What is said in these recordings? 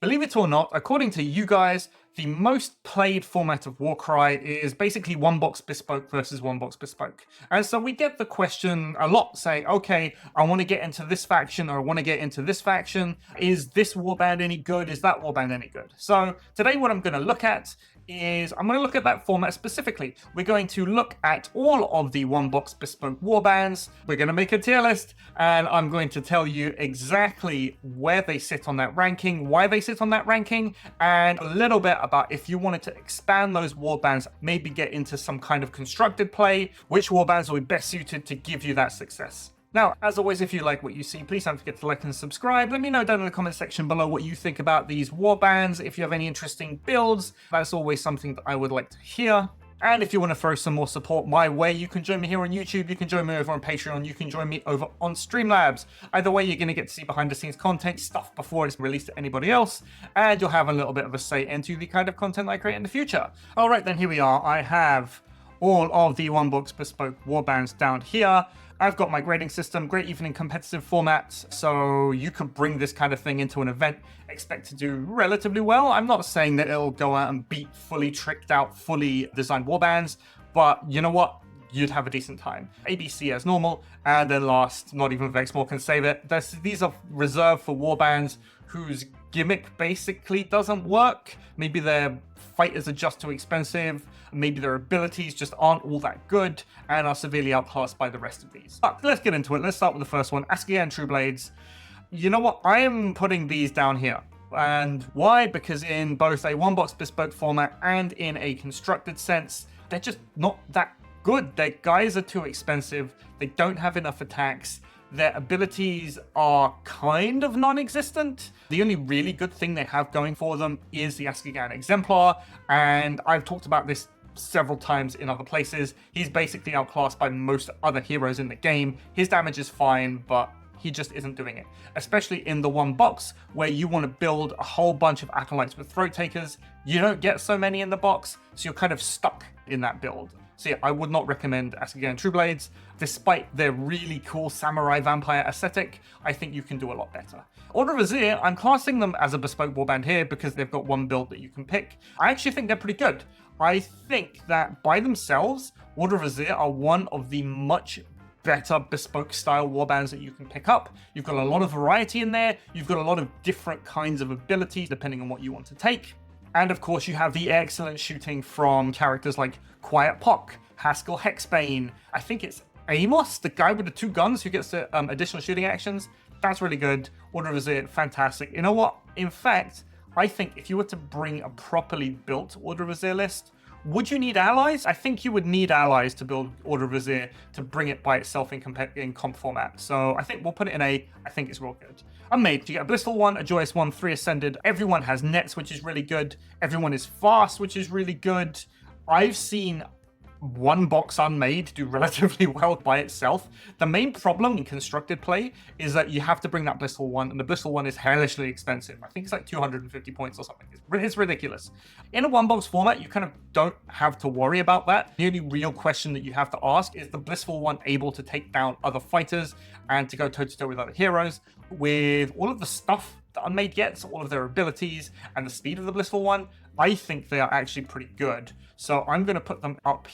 Believe it or not, according to you guys, the most played format of Warcry is basically one box bespoke versus one box bespoke. And so we get the question a lot saying, okay, I want to get into this faction or I want to get into this faction. Is this warband any good? Is that warband any good? So today what I'm going to look at is I'm going to look at that format specifically. We're going to look at all of the one box bespoke warbands. We're going to make a tier list and I'm going to tell you exactly where they sit on that ranking, why they sit on that ranking, and a little bit about if you wanted to expand those warbands, maybe get into some kind of constructed play, which warbands will be best suited to give you that success. Now, as always, if you like what you see, please don't forget to like and subscribe. Let me know down in the comment section below what you think about these warbands. If you have any interesting builds, that's always something that I would like to hear. And if you want to throw some more support my way, you can join me here on YouTube, you can join me over on Patreon, you can join me over on Streamlabs. Either way, you're going to get to see behind the scenes content, stuff before it's released to anybody else, and you'll have a little bit of a say into the kind of content I create in the future. Alright then, here we are. I have all of the one box bespoke warbands down here. I've got my grading system, great even in competitive formats, so you can bring this kind of thing into an event, expect to do relatively well. I'm not saying that it'll go out and beat fully tricked out, fully designed warbands, but you know what? You'd have a decent time. ABC as normal, and then last, not even Vexmore can save it. These are reserved for warbands whose gimmick basically doesn't work. Maybe their fighters are just too expensive, maybe their abilities just aren't all that good, and are severely outclassed by the rest of these. But let's get into it. Let's start with the first one, Azyr and Trueblades. You know what? I am putting these down here. And why? Because in both a one-box bespoke format and in a constructed sense, they're just not that good. Their guys are too expensive, they don't have enough attacks, their abilities are kind of non-existent. The only really good thing they have going for them is the Azyr Exemplar, and I've talked about this several times in other places. He's basically outclassed by most other heroes in the game. His damage is fine, but he just isn't doing it. Especially in the one box, where you want to build a whole bunch of Acolytes with Throat Takers. You don't get so many in the box, so you're kind of stuck in that build. So yeah, I would not recommend Azyr and Trueblades. Despite their really cool samurai vampire aesthetic, I think you can do a lot better. Order of Azyr, I'm classing them as a bespoke warband here because they've got one build that you can pick. I actually think they're pretty good. I think that by themselves, Order of Azyr are one of the much better bespoke style warbands that you can pick up. You've got a lot of variety in there. You've got a lot of different kinds of abilities depending on what you want to take. And of course, you have the excellent shooting from characters like Quiet Pock, Haskell Hexbane. I think it's Amos, the guy with the two guns who gets the additional shooting actions. That's really good. Order of Azyr, fantastic. You know what? In fact, I think if you were to bring a properly built Order of Azyr list, would you need allies? I think you would need allies to build Order of Azyr to bring it by itself in comp format. So I think we'll put it in A. I think it's real good. Unmade, you get a Blissful one, a Joyous one, 3 Ascended. Everyone has nets, which is really good. Everyone is fast, which is really good. I've seen one box Unmade do relatively well by itself. The main problem in constructed play is that you have to bring that Blissful one, and the Blissful one is hellishly expensive. I think it's like 250 points or something. It's ridiculous. In a one box format, you kind of don't have to worry about that. The only real question that you have to ask is the Blissful one able to take down other fighters and to go toe-to-toe with other heroes? With all of the stuff that Unmade gets, all of their abilities, and the speed of the Blissful one, I think they are actually pretty good. So I'm going to put them up.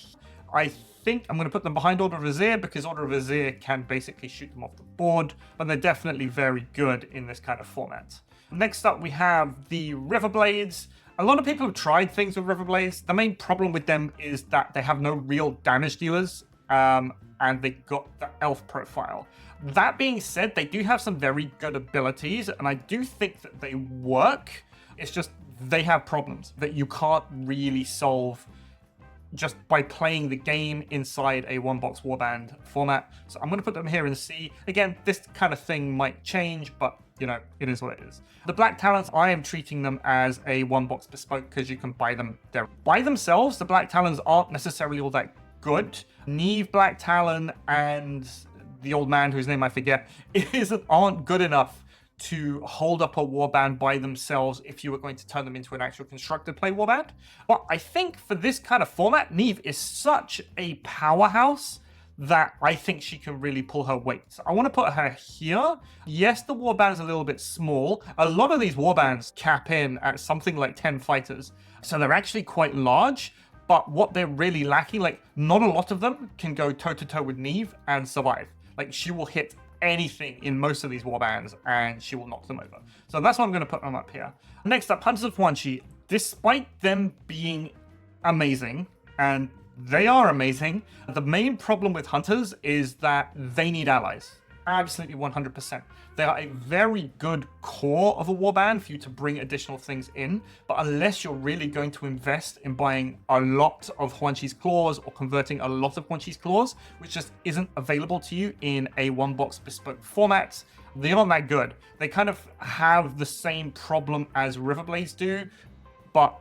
I think I'm going to put them behind Order of Azyr because Order of Azyr can basically shoot them off the board, but they're definitely very good in this kind of format. Next up, we have the Riverblades. A lot of people have tried things with Riverblades. The main problem with them is that they have no real damage dealers, and they got the elf profile. That being said, they do have some very good abilities, and I do think that they work. It's just they have problems that you can't really solve just by playing the game inside a one-box warband format. So I'm going to put them here in C. Again, this kind of thing might change, but you know, it is what it is. The Blacktalons, I am treating them as a one-box bespoke because you can buy them there. By themselves, the Blacktalons aren't necessarily all that good. Neve Blacktalon and the old man whose name I forget aren't good enough to hold up a warband by themselves if you were going to turn them into an actual constructed play warband. But I think for this kind of format, Neve is such a powerhouse that I think she can really pull her weight. So I want to put her here. Yes, the warband is a little bit small. A lot of these warbands cap in at something like 10 fighters. So they're actually quite large, but what they're really lacking, like not a lot of them can go toe-to-toe with Neve and survive. Like she will hit anything in most of these warbands and she will knock them over. So that's why I'm going to put them up here. Next up, Hunters of Haunchi. Despite them being amazing, and they are amazing, the main problem with Hunters is that they need allies. Absolutely 100%. They are a very good core of a warband for you to bring additional things in, but unless you're really going to invest in buying a lot of Haunchi's Claws or converting a lot of Haunchi's Claws, which just isn't available to you in a one-box bespoke format, they're not that good. They kind of have the same problem as Riverblades do, but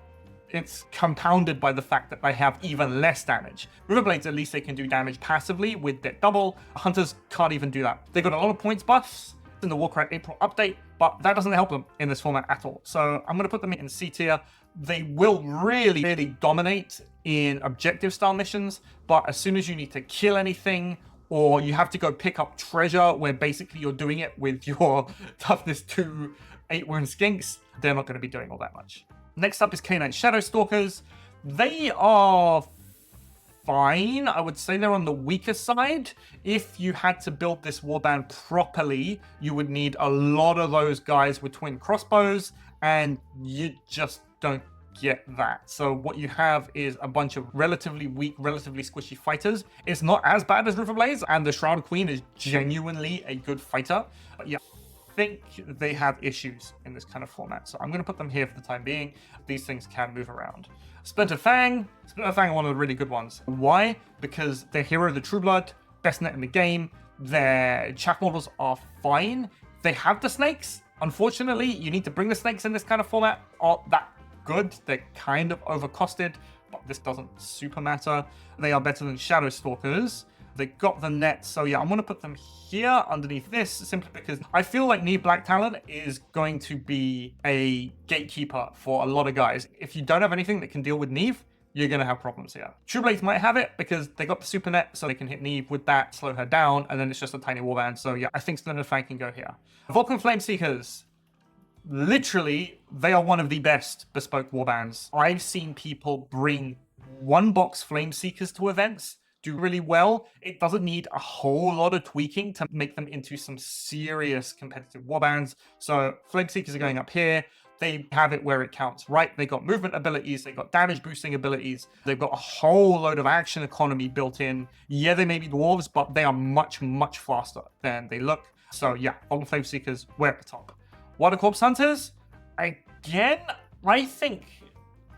it's compounded by the fact that they have even less damage. Riverblades, at least they can do damage passively with their double. Hunters can't even do that. They got a lot of points buffs in the Warcry April update, but that doesn't help them in this format at all. So I'm going to put them in C tier. They will really dominate in objective style missions, but as soon as you need to kill anything, or you have to go pick up treasure where basically you're doing it with your toughness 2 8-wound skinks, they're not going to be doing all that much. Next up is Khainite Shadowstalkers. They are fine. I would say they're on the weaker side. If you had to build this warband properly, you would need a lot of those guys with twin crossbows, and you just don't get that. So what you have is a bunch of relatively weak, relatively squishy fighters. It's not as bad as Riverblades, and the Shroud Queen is genuinely a good fighter. But yeah, think they have issues in this kind of format, so I'm going to put them here for the time being. These things can move around. Splintered Fang are one of the really good ones. Why? Because they're Hero of the True Blood, best net in the game. Their chaff models are fine. They have the snakes. Unfortunately, you need to bring the snakes in this kind of format. Aren't that good. They're kind of overcosted, but this doesn't super matter. They are better than Shadowstalkers. They got the net, so yeah, I'm going to put them here underneath this, simply because I feel like Neve Blacktalon is going to be a gatekeeper for a lot of guys. If you don't have anything that can deal with Neve, you're going to have problems here. True Blades might have it because they got the super net, so they can hit Neve with that, slow her down, and then it's just a tiny warband. So yeah, I think Splintered Fang can go here. Vulkyn Flameseekers. Literally, they are one of the best bespoke warbands. I've seen people bring one-box Flameseekers to events, do really well. It doesn't need a whole lot of tweaking to make them into some serious competitive warbands. So Flameseekers are going up here. They have it where it counts, right? They got movement abilities, they got damage boosting abilities, they've got a whole load of action economy built in. Yeah, they may be dwarves, but they are much faster than they look. So yeah, Vulkyn Flameseekers, we're at the top. Wildercorps Hunters, again, I think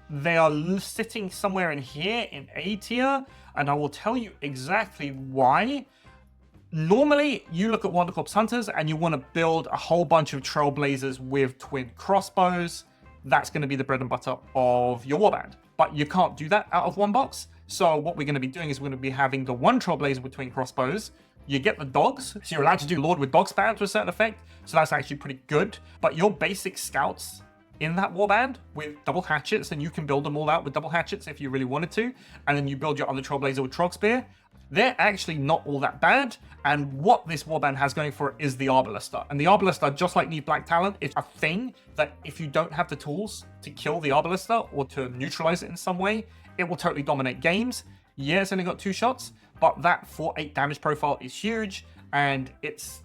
they are sitting somewhere in here in A tier, and I will tell you exactly why. Normally, you look at Wildercorps Hunters and you want to build a whole bunch of Trailblazers with twin crossbows. That's going to be the bread and butter of your warband. But you can't do that out of one box. So what we're going to be doing is we're going to be having the one Trailblazer with twin crossbows. You get the dogs, so you're allowed to do Lord with dog spam to a certain effect. So that's actually pretty good. But your basic scouts in that warband with double hatchets, and you can build them all out with double hatchets if you really wanted to, and then you build your other Trailblazer with Trog Spear. They're actually not all that bad, and what this warband has going for it is the Arbalister. And the Arbalister, just like Neve Blacktalon, is a thing that if you don't have the tools to kill the Arbalister or to neutralize it in some way, it will totally dominate games. Yeah, it's only got 2 shots, but that 4-8 damage profile is huge, and it's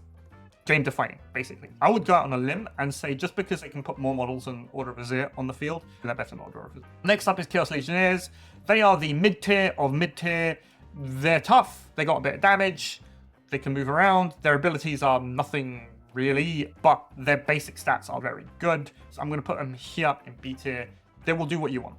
game defining, basically. I would go out on a limb and say just because they can put more models than Order of Azyr on the field, they're better than Order of Azyr. Next up is Chaos Legionnaires. They are the mid-tier of mid-tier. They're tough, they got a bit of damage, they can move around, their abilities are nothing really, but their basic stats are very good. So I'm going to put them here in B tier. They will do what you want.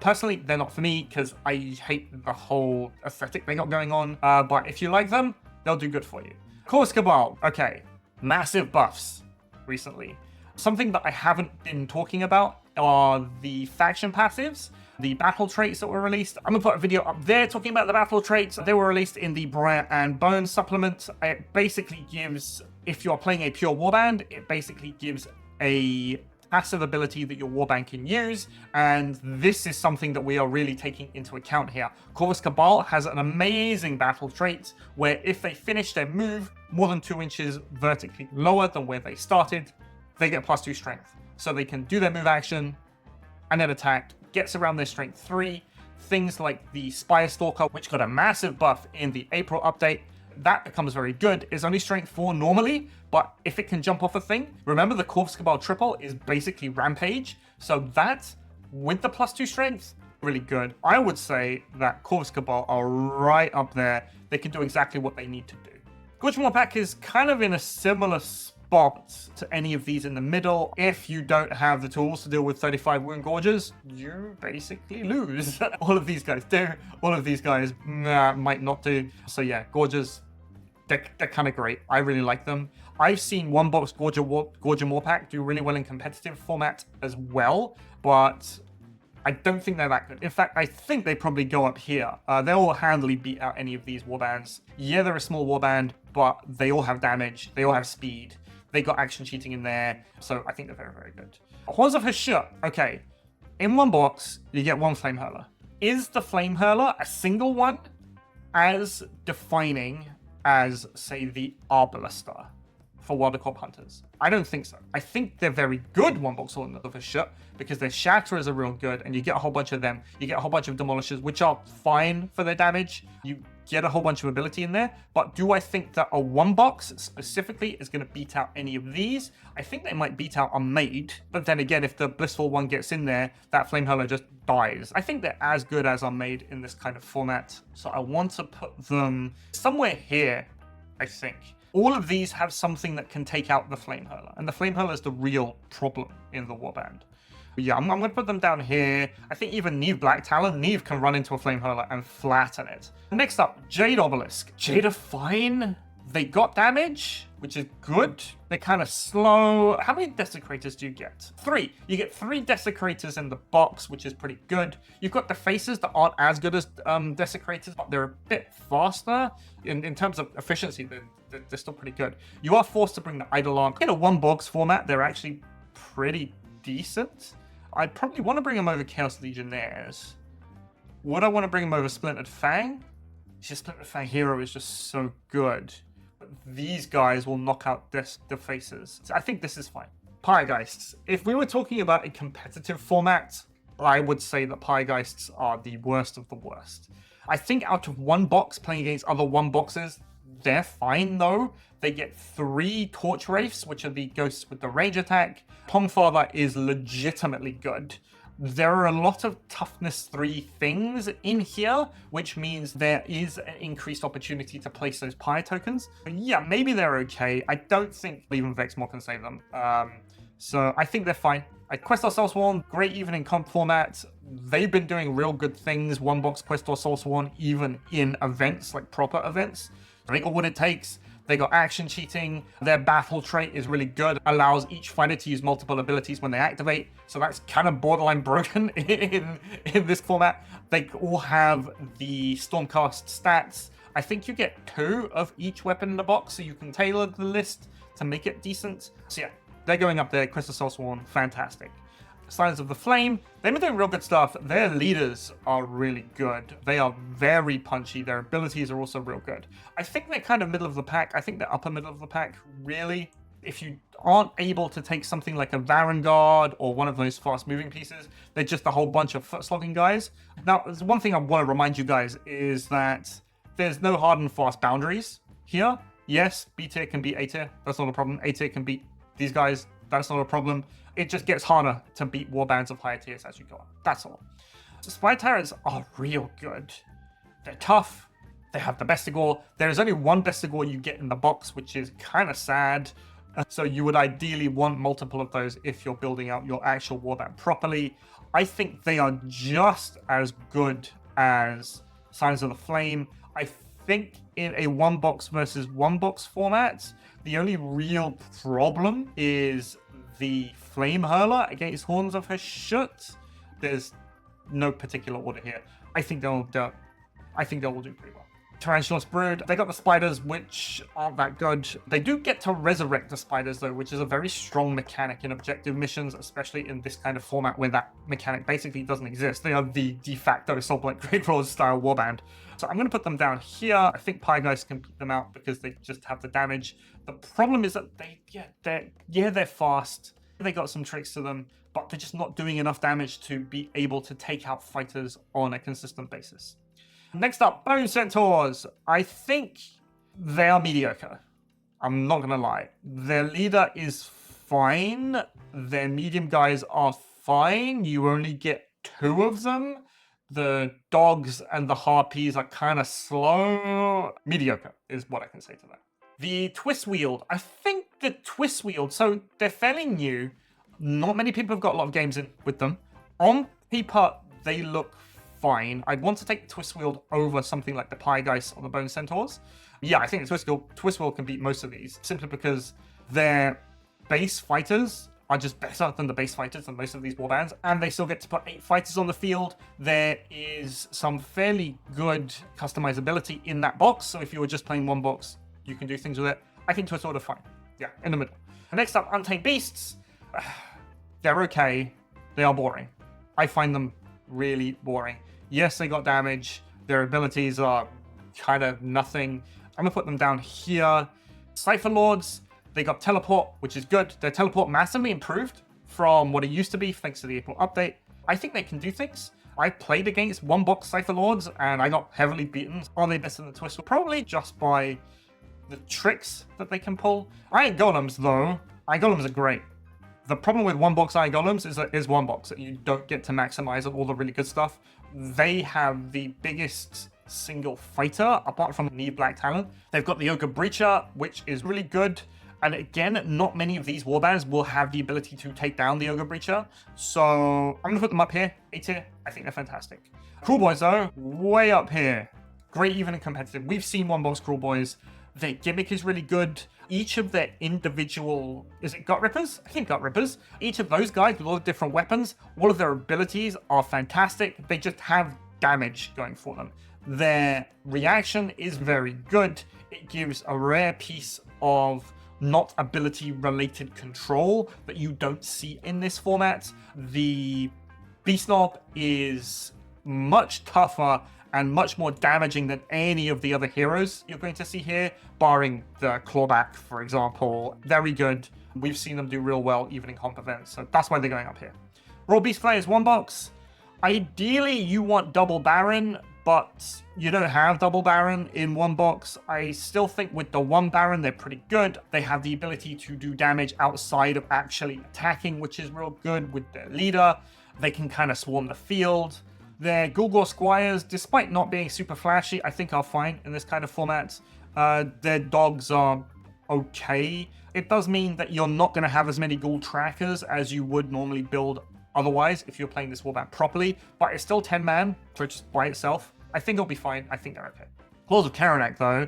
Personally, they're not for me because I hate the whole aesthetic they got going on, but if you like them, they'll do good for you. Corvus Cabal, okay, massive buffs recently. Something that I haven't been talking about are the faction passives, the battle traits that were released. I'm gonna put a video up there talking about the battle traits. They were released in the Briar and Bone supplement. It basically gives, if you're playing a pure warband, it basically gives a passive ability that your warband can use, and this is something that we are really taking into account here. Corvus Cabal has an amazing battle trait where if they finish their move more than 2 inches vertically lower than where they started, they get +2 strength. So they can do their move action and then attack, gets around their strength 3. Things like the Spire Stalker, which got a massive buff in the April update, that becomes very good. It's only strength 4 normally, but if it can jump off a thing, remember the Corvus Cabal triple is basically Rampage, so that, with the +2 strength, really good. I would say that Corvus Cabal are right up there. They can do exactly what they need to do. Gorger Mawpack is kind of in a similar spot to any of these in the middle. If you don't have the tools to deal with 35 wound gorges, you basically lose. All of these guys do. All of these guys might not do. So yeah, gorges, they're kind of great. I really like them. I've seen one box Gorger Mawpack do really well in competitive format as well, but I don't think they're that good. In fact, I think they probably go up here. They'll handily beat out any of these warbands. Yeah, they're a small warband, but they all have damage. They all have speed. They got action cheating in there, so I think they're very, very good. Horns of Hashut. Okay, in one box, you get one Flame Hurler. Is the Flame Hurler, a single one, as defining as, say, the Arbalister for Wildercorps Hunters? I don't think so. I think they're very good one-box Horns of Hashut because their Shatterers are real good, and you get a whole bunch of them. You get a whole bunch of Demolishers, which are fine for their damage. You get a whole bunch of ability in there, but do I think that a one-box specifically is going to beat out any of these? I think they might beat out Unmade, but then again, if the Blissful one gets in there, that Flame Hurler just dies. I think they're as good as Unmade in this kind of format, so I want to put them somewhere here, I think. All of these have something that can take out the Flame Hurler, and the Flame Hurler is the real problem in the warband. Yeah, I'm going to put them down here. I think even Neve Blacktalon, Neve can run into a Flame Hurler and flatten it. Next up, Jade Obelisk. Jade are fine. They got damage, which is good. They're kind of slow. How many Desecrators do you get? 3. You get 3 Desecrators in the box, which is pretty good. You've got the Faces that aren't as good as Desecrators, but they're a bit faster. In terms of efficiency, they're still pretty good. You are forced to bring the Ydrilan. In a one-box format, they're actually pretty decent. I'd probably want to bring them over Chaos Legionnaires. Would I want to bring them over Splintered Fang? It's just Splintered Fang Hero is just so good. But these guys will knock out the Faces. So I think this is fine. Pyregheists. If we were talking about a competitive format, I would say that Pyregheists are the worst of the worst. I think out of one box playing against other one boxes, they're fine though. They get 3 Torch Wraiths, which are the ghosts with the range attack. Pongfather is legitimately good. There are a lot of toughness 3 things in here, which means there is an increased opportunity to place those Pyre tokens. But yeah, maybe they're okay. I don't think even Vexmore can save them. So I think they're fine. Questor Soulsworn, great even in comp format. They've been doing real good things. One box Questor Soulsworn, even in events, like proper events. They got what it takes. They got action cheating. Their battle trait is really good. Allows each fighter to use multiple abilities when they activate. So that's kind of borderline broken in this format. They all have the Stormcast stats. I think you get 2 of each weapon in the box, so you can tailor the list to make it decent. So yeah, they're going up there. Questor Soulsworn, fantastic. Scions of the Flame, they've been doing real good stuff. Their leaders are really good. They are very punchy. Their abilities are also real good. I think they're kind of middle of the pack. I think they're upper middle of the pack, really. If you aren't able to take something like a Varangard or one of those fast moving pieces, they're just a whole bunch of foot slogging guys. Now, there's one thing I want to remind you guys is that there's no hard and fast boundaries here. Yes, B tier can beat A tier. That's not a problem. A tier can beat these guys. That's not a problem. It just gets harder to beat warbands of higher tiers as you go up. That's all. So Spire Tyrants are real good. They're tough. They have the Bestigor. There is only one Bestigor you get in the box, which is kind of sad. So you would ideally want multiple of those if you're building out your actual warband properly. I think they are just as good as Scions of the Flame. I think in a one box versus one box format, the only real problem is the Flame Hurler against Horns of Hashut. There's no particular order here. I think they'll do pretty well. Tarantulos Brood. They got the spiders, which aren't that good. They do get to resurrect the spiders, though, which is a very strong mechanic in objective missions, especially in this kind of format where that mechanic basically doesn't exist. They are the de facto Soulblight Great Roars style warband. So I'm going to put them down here. I think Pyregheists can beat them out because they just have the damage. The problem is that they're fast. They got some tricks to them, but they're just not doing enough damage to be able to take out fighters on a consistent basis. Next up, Bone Centaurs. I think they are mediocre. I'm not going to lie. Their leader is fine. Their medium guys are fine. You only get 2 of them. The dogs and the harpies are kind of slow. Mediocre is what I can say to that. The Twistweald. I think the Twistweald, so they're fairly new. Not many people have got a lot of games in with them. On paper, they look fine. I'd want to take the Twistweald over something like the Pyregheists or the Bone Centaurs. Yeah, I think the Twistweald can beat most of these, simply because their base fighters are just better than the base fighters than most of these warbands, and they still get to put 8 fighters on the field. There is some fairly good customizability in that box, so if you were just playing one box, you can do things with it. I think Twistweald are fine. Yeah, in the middle. Next up, Untamed Beasts. They're okay. They are boring. I find them really boring. Yes, they got damage. Their abilities are kind of nothing. I'm going to put them down here. Cypher Lords, they got teleport, which is good. Their teleport massively improved from what it used to be thanks to the April update. I think they can do things. I played against one-box Cypher Lords, and I got heavily beaten. Are they better than the Twistweald? Probably just by the tricks that they can pull. Iron Golems, though, Iron Golems are great. The problem with one-box Iron Golems is that it is one box, and you don't get to maximize all the really good stuff. They have the biggest single fighter, apart from the Blacktalon. They've got the Ogre Breacher, which is really good. And again, not many of these warbands will have the ability to take down the Ogre Breacher. So I'm going to put them up here, A tier. I think they're fantastic. Kruleboyz, though, way up here. Great even and competitive. We've seen one-box Kruleboyz. Their gimmick is really good. Each of their individual, is it Gut Rippers? I think Gut Rippers. Each of those guys with all the different weapons, all of their abilities are fantastic. They just have damage going for them. Their reaction is very good. It gives a rare piece of not ability related control that you don't see in this format. The Beast Knob is much tougher and much more damaging than any of the other heroes you're going to see here, barring the Clawback, for example. Very good. We've seen them do real well even in comp events, so that's why they're going up here. Raw Beast Flayers, one box. Ideally, you want double Baron, but you don't have double Baron in one box. I still think with the one Baron, they're pretty good. They have the ability to do damage outside of actually attacking, which is real good with their leader. They can kind of swarm the field. Their Gorger Squires, despite not being super flashy, I think are fine in this kind of format. Their dogs are okay. It does mean that you're not going to have as many ghoul trackers as you would normally build otherwise if you're playing this warband properly, but it's still 10 man for just by itself. I think it'll be fine. I think they're okay. Claws of Karanak, though,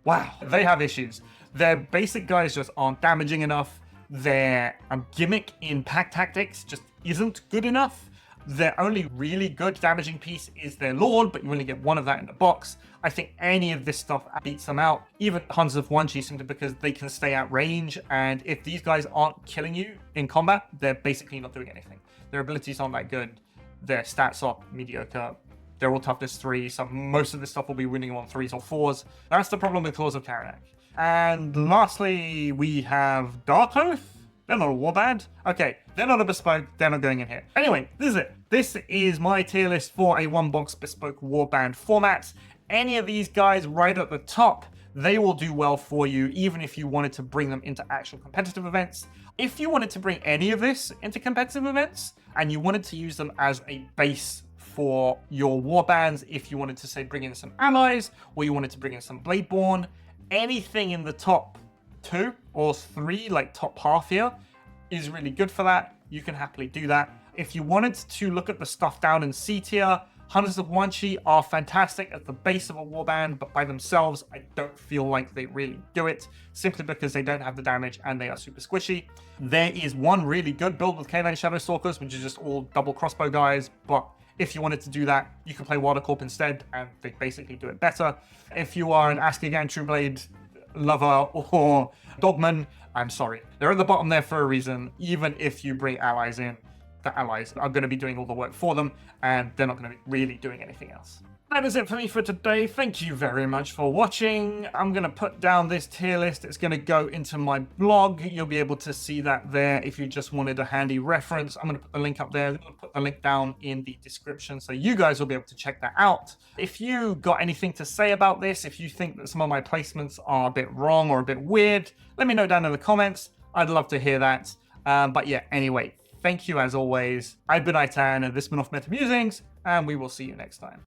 wow, they have issues. Their basic guys just aren't damaging enough. Their gimmick in pack tactics just isn't good enough. Their only really good damaging piece is their Lord, but you only get one of that in the box. I think any of this stuff beats them out. Even Horns of Haunchi, simply because they can stay at range, and if these guys aren't killing you in combat, they're basically not doing anything. Their abilities aren't that good. Their stats are mediocre. They're all toughness 3, so most of this stuff will be winning on 3s or 4s. That's the problem with Claws of Karanak. And lastly, we have Darkoath. They're not a warband. Okay, they're not a bespoke. They're not going in here. Anyway, this is it. This is my tier list for a one-box bespoke warband format. Any of these guys right at the top, they will do well for you, even if you wanted to bring them into actual competitive events. If you wanted to bring any of this into competitive events, and you wanted to use them as a base for your warbands, if you wanted to, say, bring in some allies, or you wanted to bring in some Bladeborn, anything in the top 2 or 3, like top half here, is really good for that. You can happily do that. If you wanted to look at the stuff down in C tier, Hunters of Haunchi are fantastic at the base of a warband, but by themselves, I don't feel like they really do it, simply because they don't have the damage and they are super squishy. There is one really good build with Khainite Shadowstalkers, which is just all double crossbow guys, but If you wanted to do that, you can play Wildercorps instead, and they basically do it better. If you are an Askigan Trueblade lover or Dogman, I'm sorry. They're at the bottom there for a reason. Even if you bring allies in, the allies are going to be doing all the work for them, and they're not going to be really doing anything else. That is it for me for today. Thank you very much for watching. I'm going to put down this tier list. It's going to go into my blog. You'll be able to see that there if you just wanted a handy reference. I'm going to put the link up there. I'm going to put the link down in the description so you guys will be able to check that out. If you got anything to say about this, if you think that some of my placements are a bit wrong or a bit weird, let me know down in the comments. I'd love to hear that. But yeah, anyway, thank you as always. I've been Itan, and this has been Off Meta Musings, and we will see you next time.